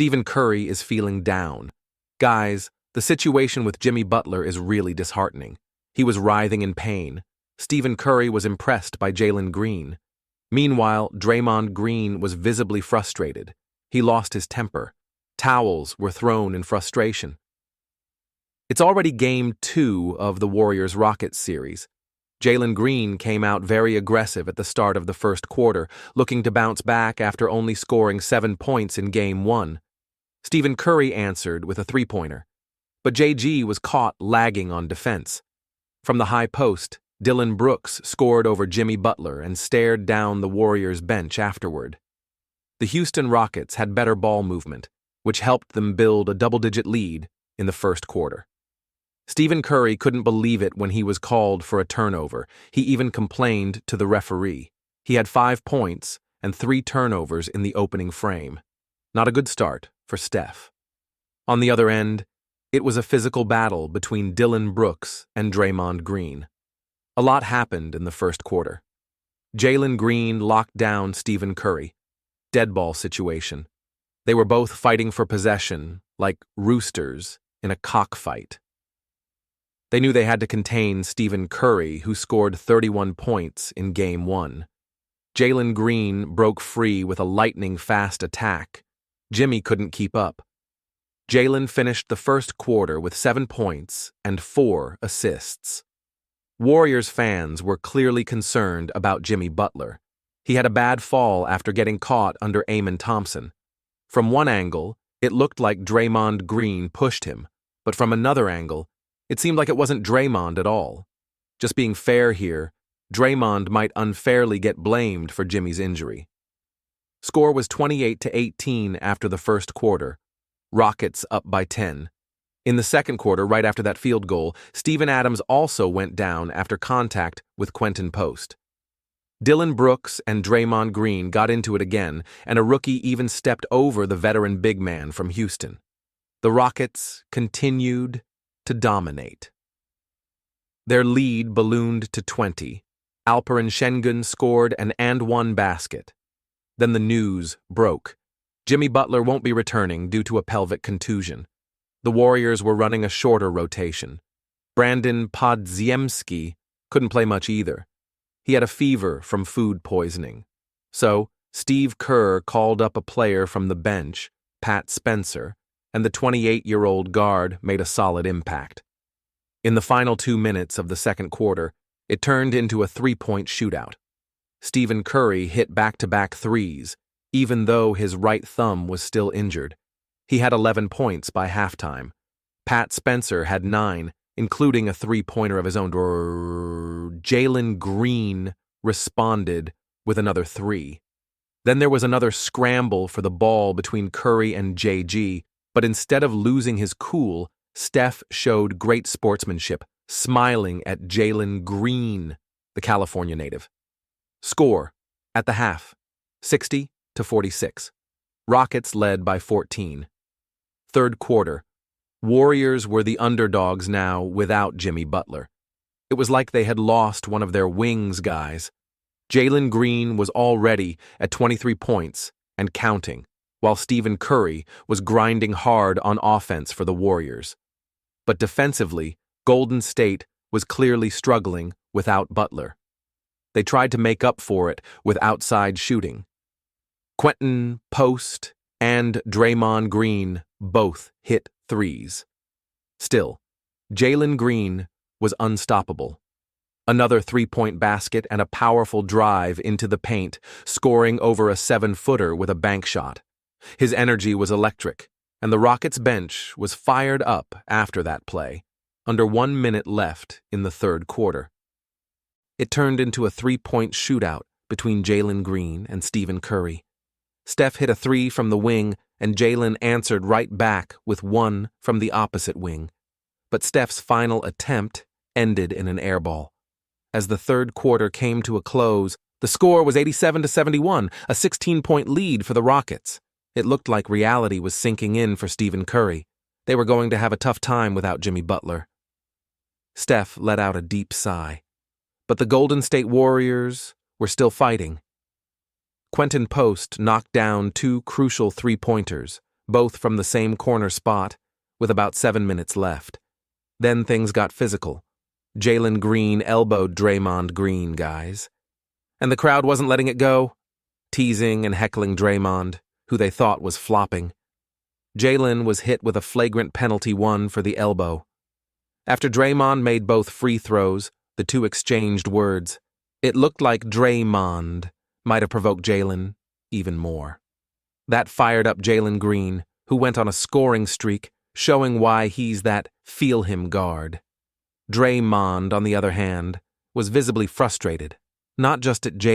Stephen Curry is feeling down. Guys, the situation with Jimmy Butler is really disheartening. He was writhing in pain. Stephen Curry was impressed by Jalen Green. Meanwhile, Draymond Green was visibly frustrated. He lost his temper. Towels were thrown in frustration. It's already Game 2 of the Warriors-Rockets series. Jalen Green came out very aggressive at the start of the first quarter, looking to bounce back after only scoring 7 points in Game 1. Stephen Curry answered with a three-pointer, but JG was caught lagging on defense. From the high post, Dillon scored over Jimmy Butler and stared down the Warriors' bench afterward. The Houston Rockets had better ball movement, which helped them build a double-digit lead in the first quarter. Stephen Curry couldn't believe it when he was called for a turnover. He even complained to the referee. He had 5 points and 3 turnovers in the opening frame. Not a good start for Steph. On the other end, it was a physical battle between Dillon and Draymond Green. A lot happened in the first quarter. Jalen Green locked down Stephen Curry. Dead ball situation. They were both fighting for possession, like roosters in a cockfight. They knew they had to contain Stephen Curry, who scored 31 points in Game 1. Jalen Green broke free with a lightning-fast attack. Jimmy couldn't keep up. Jalen finished the first quarter with 7 points and 4 assists. Warriors fans were clearly concerned about Jimmy Butler. He had a bad fall after getting caught under Thompson. From one angle, it looked like Draymond Green pushed him, but from another angle, it seemed like it wasn't Draymond at all. Just being fair here, Draymond might unfairly get blamed for Jimmy's injury. Score was 28-18 after the first quarter. Rockets up by 10. In the second quarter, right after that field goal, Steven Adams also went down after contact with Quentin Post. Dillon and Draymond Green got into it again, and a rookie even stepped over the veteran big man from Houston. The Rockets continued to dominate. Their lead ballooned to 20. Alperen Sengun scored an and-one basket. Then the news broke. Jimmy Butler won't be returning due to a pelvic contusion. The Warriors were running a shorter rotation. Brandon Podziemski couldn't play much either. He had a fever from food poisoning. So, Steve Kerr called up a player from the bench, Pat Spencer, and the 28-year-old guard made a solid impact. In the final 2 minutes of the second quarter, it turned into a 3-point shootout. Stephen Curry hit back-to-back threes, even though his right thumb was still injured. He had 11 points by halftime. Pat Spencer had 9, including a 3-pointer of his own. Jalen Green responded with another 3. Then there was another scramble for the ball between Curry and JG, but instead of losing his cool, Steph showed great sportsmanship, smiling at Jalen Green, the California native. Score, at the half, 60-46. Rockets led by 14. Third quarter. Warriors were the underdogs now without Jimmy Butler. It was like they had lost one of their wings guys. Jalen Green was already at 23 points and counting, while Stephen Curry was grinding hard on offense for the Warriors. But defensively, Golden State was clearly struggling without Butler. They tried to make up for it with outside shooting. Quentin Post and Draymond Green both hit threes. Still, Jalen Green was unstoppable. Another 3-point basket and a powerful drive into the paint, scoring over a 7-footer with a bank shot. His energy was electric, and the Rockets bench was fired up after that play, under 1 minute left in the third quarter. It turned into a 3-point shootout between Jalen Green and Stephen Curry. Steph hit a 3 from the wing, and Jalen answered right back with 1 from the opposite wing. But Steph's final attempt ended in an airball. As the third quarter came to a close, the score was 87-71, a 16-point lead for the Rockets. It looked like reality was sinking in for Stephen Curry. They were going to have a tough time without Jimmy Butler. Steph let out a deep sigh. But the Golden State Warriors were still fighting. Quentin Post knocked down 2 crucial 3-pointers, both from the same corner spot, with about 7 minutes left. Then things got physical. Jalen Green elbowed Draymond Green, guys. And the crowd wasn't letting it go, teasing and heckling Draymond, who they thought was flopping. Jalen was hit with a flagrant penalty one for the elbow. After Draymond made both free throws, the two exchanged words. It looked like Draymond might have provoked Jalen even more. That fired up Jalen Green, who went on a scoring streak, showing why he's that feel-him guard. Draymond, on the other hand, was visibly frustrated, not just at Jalen.